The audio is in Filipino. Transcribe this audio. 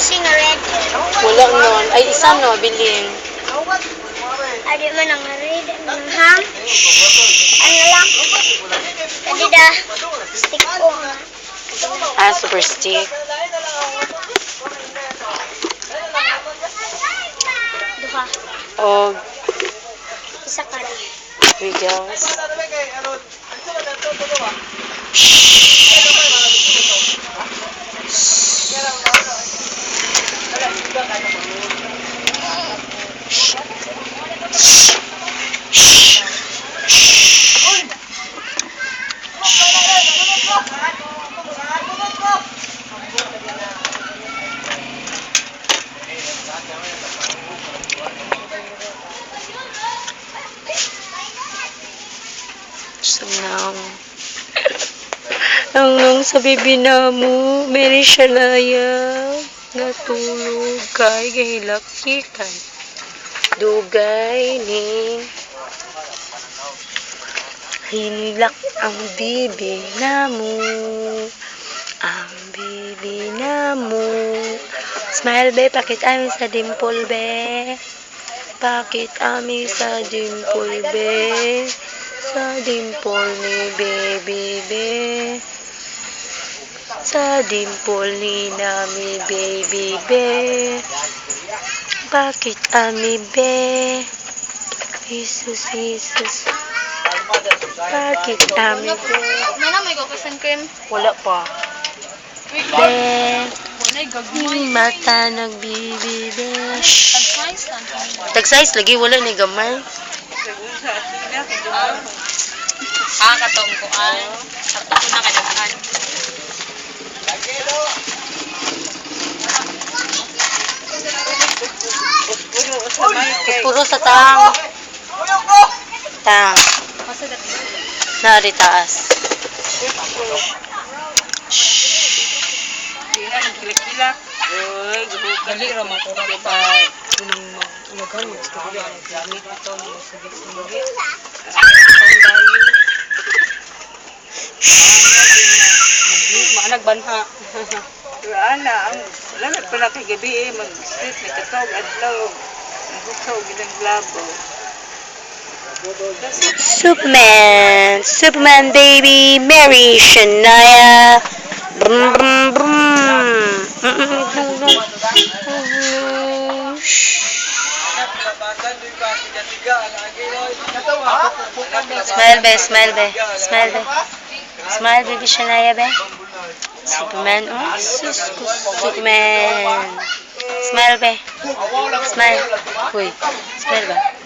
Isi nga red. Wala nun. Ay, isa no, bilhin. Adi man ang red. Ha? Ano lang? Adi da. Stick ko nga. Ah, super stick. Duha. O, Isa ka rin. wiggles. So now, ang sa bibi na mo, Mary Shalaya, natulog kay gahilakikan. Dugay ni hilak ang bibi na mo, ang bibi na mo. Smile be, pakit amin sa dimple be. Pakit amin sa dimple be. Sa dimple ni baby be. Sa dimple ni nami baby be. Bakit ami be? Jesus, Jesus. Bakit ami be? Mana may kukusan cream? Wala pa. Be. Ni mata nagbibi be. Tag-size lagi, wala ni gamay. Katong ko Katong ko na kadahan. Puro sa tang. Tang. Nari taas. Dali ra man ko pa. Umagan mo gusto ko yan. Gamit ito mo sigit-sigit. Maanag banha. Ana, ang lanat pala kay gabi mag-street na katog adlaw. Bukaw gidang labo. Superman baby, Mary Shania. Brum brum brum. Smile be, smile be, smile be. Smile baby Shania be. Superman, oh, sus, Superman. Smile be. Smile. Uy, smile ba?